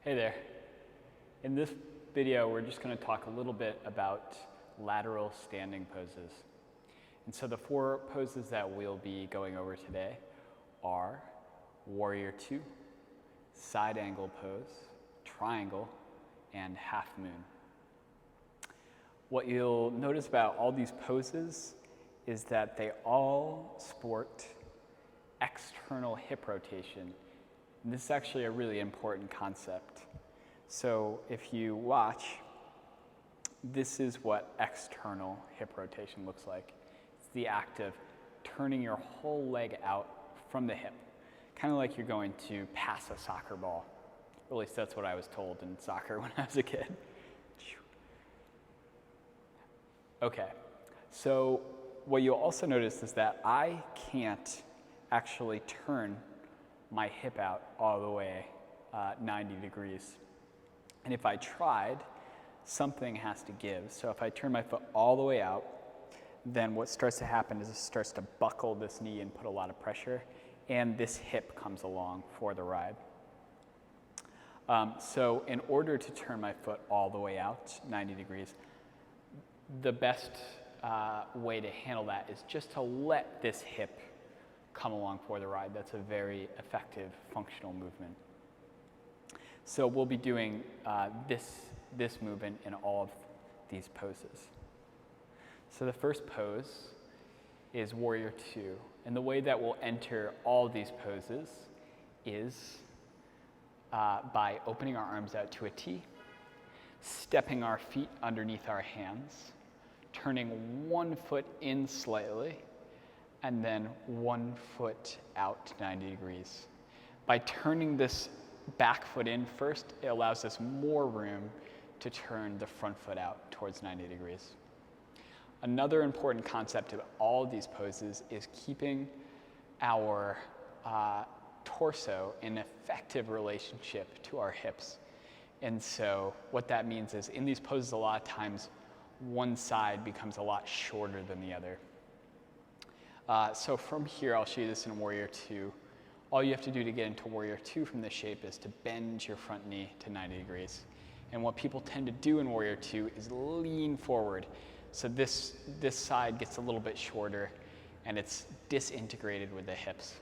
Hey there. In this video, we're just going to talk a little bit about lateral standing poses. And so the four poses that we'll be going over today are Warrior Two, Side Angle Pose, Triangle, and Half Moon. What you'll notice about all these poses is that they all sport external hip rotation. And this is actually a really important concept. So if you watch, this is what external hip rotation looks like. It's the act of turning your whole leg out from the hip, kind of like you're going to pass a soccer ball. Or at least that's what I was told in soccer when I was a kid. Okay, so what you'll also notice is that I can't actually turn my hip out all the way 90 degrees. And if I tried, something has to give. So if I turn my foot all the way out, then what starts to happen is it starts to buckle this knee and put a lot of pressure, and this hip comes along for the ride. So in order to turn my foot all the way out 90 degrees, the best way to handle that is just to let this hip come along for the ride. That's a very effective functional movement. So we'll be doing this movement in all of these poses. So the first pose is Warrior Two. And the way that we'll enter all these poses is by opening our arms out to a T, stepping our feet underneath our hands, turning one foot in slightly, and then one foot out 90 degrees. By turning this back foot in first, it allows us more room to turn the front foot out towards 90 degrees. Another important concept of all of these poses is keeping our torso in effective relationship to our hips. And so what that means is in these poses, a lot of times, one side becomes a lot shorter than the other. So from here, I'll show you this in Warrior Two. All you have to do to get into Warrior Two from this shape is to bend your front knee to 90 degrees. And what people tend to do in Warrior Two is lean forward. So this side gets a little bit shorter, and it's disintegrated with the hips.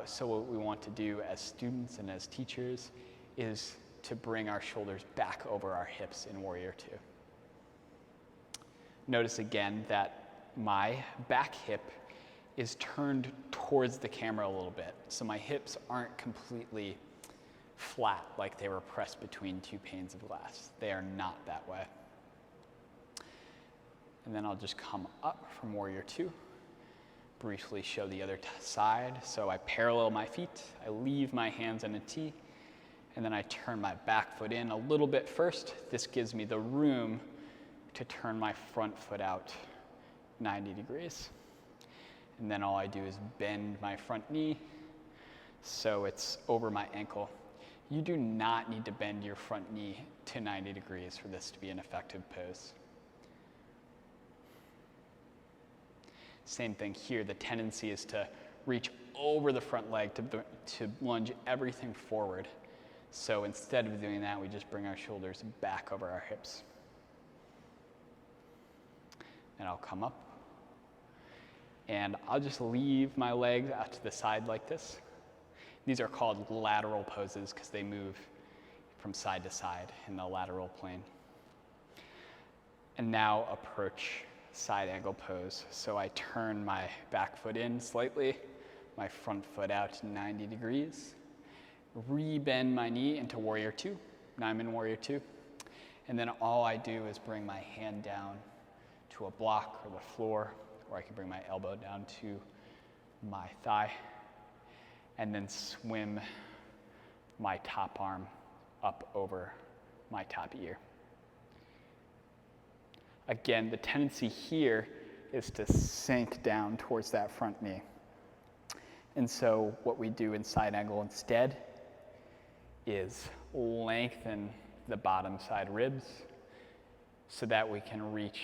So what we want to do as students and as teachers is to bring our shoulders back over our hips in Warrior Two. Notice again that my back hip is turned towards the camera a little bit. So my hips aren't completely flat like they were pressed between two panes of glass. They are not that way. And then I'll just come up from Warrior Two, briefly show the other side. So I parallel my feet, I leave my hands in a T, and then I turn my back foot in a little bit first. This gives me the room to turn my front foot out 90 degrees. And then all I do is bend my front knee so it's over my ankle. You do not need to bend your front knee to 90 degrees for this to be an effective pose. Same thing here. The tendency is to reach over the front leg to lunge everything forward. So instead of doing that, we just bring our shoulders back over our hips. And I'll come up. And I'll just leave my legs out to the side like this. These are called lateral poses because they move from side to side in the lateral plane. And now approach side angle pose. So I turn my back foot in slightly, my front foot out 90 degrees, re-bend my knee into Warrior Two. Now I'm in Warrior Two. And then all I do is bring my hand down to a block or the floor, or I can bring my elbow down to my thigh, and then swim my top arm up over my top ear. Again, the tendency here is to sink down towards that front knee. And so what we do in side angle instead is lengthen the bottom side ribs so that we can reach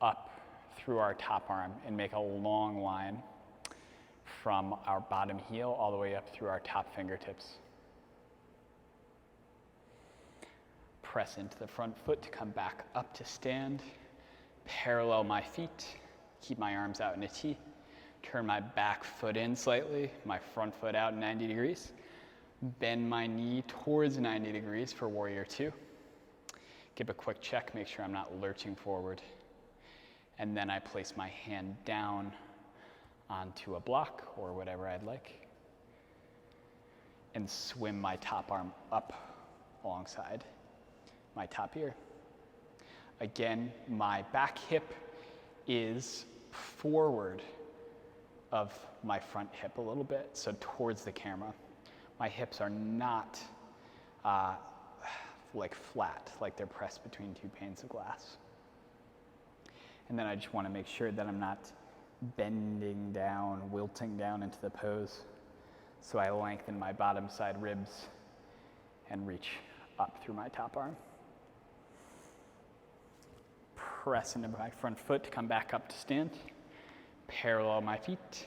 up through our top arm and make a long line from our bottom heel all the way up through our top fingertips. Press into the front foot to come back up to stand. Parallel my feet. Keep my arms out in a T. Turn my back foot in slightly, my front foot out 90 degrees. Bend my knee towards 90 degrees for warrior two. Give a quick check, make sure I'm not lurching forward. And then I place my hand down onto a block or whatever I'd like. And swim my top arm up alongside my top ear. Again, my back hip is forward of my front hip a little bit, so towards the camera. My hips are not like flat, like they're pressed between two panes of glass. And then I just want to make sure that I'm not bending down, wilting down into the pose. So I lengthen my bottom side ribs and reach up through my top arm. Press into my front foot to come back up to stand. Parallel my feet.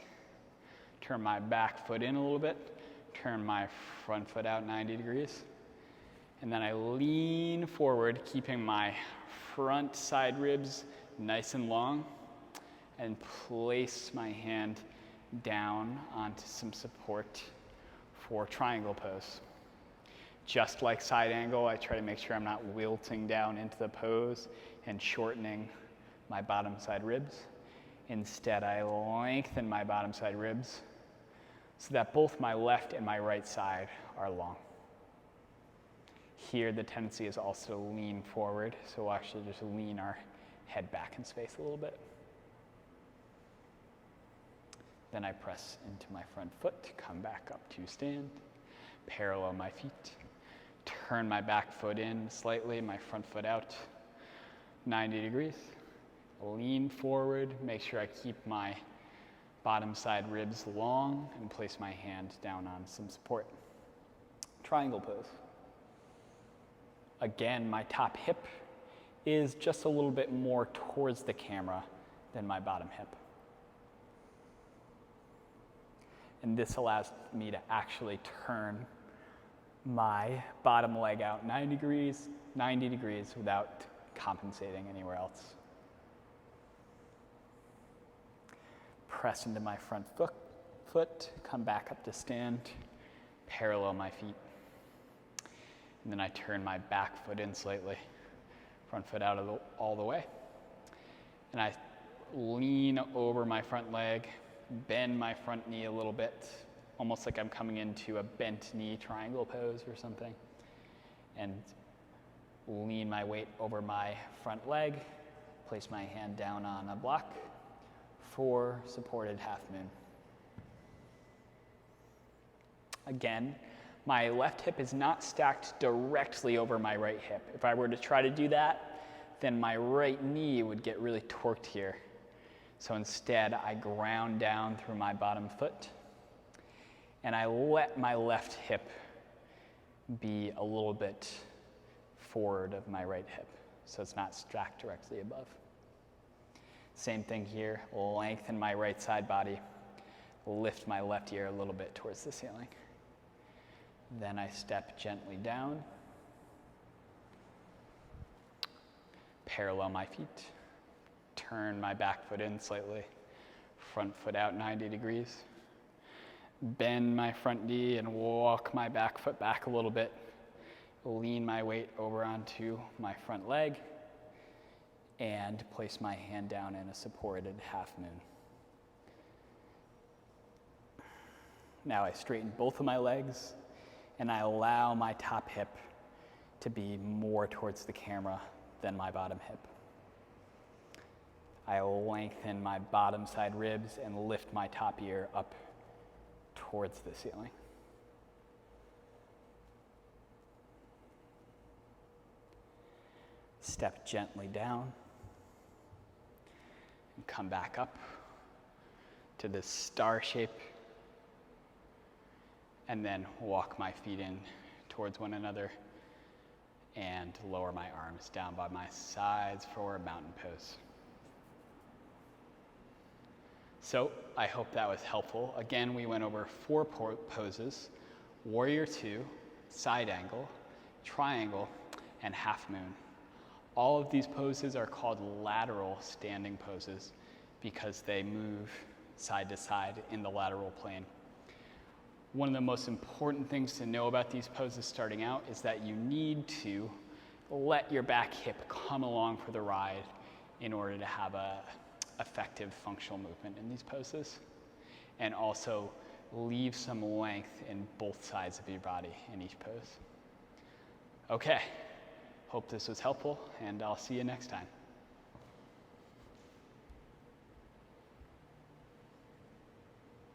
Turn my back foot in a little bit. Turn my front foot out 90 degrees. And then I lean forward, keeping my front side ribs nice and long, and place my hand down onto some support for triangle pose. Just like side angle, I try to make sure I'm not wilting down into the pose and shortening my bottom side ribs. Instead, I lengthen my bottom side ribs so that both my left and my right side are long. Here, the tendency is also to lean forward, so we'll actually just lean our head back in space a little bit. Then I press into my front foot to come back up to stand. Parallel my feet. Turn my back foot in slightly, my front foot out 90 degrees. Lean forward, make sure I keep my bottom side ribs long and place my hand down on some support. Triangle pose. Again, my top hip is just a little bit more towards the camera than my bottom hip. And this allows me to actually turn my bottom leg out 90 degrees without compensating anywhere else. Press into my front foot, come back up to stand, parallel my feet. And then I turn my back foot in slightly, front foot out all the way. And I lean over my front leg, bend my front knee a little bit, almost like I'm coming into a bent knee triangle pose or something. And lean my weight over my front leg, place my hand down on a block for supported half moon. Again, my left hip is not stacked directly over my right hip. If I were to try to do that, then my right knee would get really torqued here. So instead, I ground down through my bottom foot, and I let my left hip be a little bit forward of my right hip, so it's not stacked directly above. Same thing here, lengthen my right side body, lift my left ear a little bit towards the ceiling. Then I step gently down, parallel my feet, turn my back foot in slightly, front foot out 90 degrees, bend my front knee and walk my back foot back a little bit, lean my weight over onto my front leg, and place my hand down in a supported half moon. Now I straighten both of my legs, and I allow my top hip to be more towards the camera than my bottom hip. I lengthen my bottom side ribs and lift my top ear up towards the ceiling. Step gently down and come back up to this star shape, and then walk my feet in towards one another and lower my arms down by my sides for a mountain pose. So I hope that was helpful. Again, we went over 4 poses: warrior 2, side angle, triangle, and half moon. All of these poses are called lateral standing poses because they move side to side in the lateral plane. One of the most important things to know about these poses starting out is that you need to let your back hip come along for the ride in order to have a effective functional movement in these poses, and also leave some length in both sides of your body in each pose. Okay, hope this was helpful, and I'll see you next time.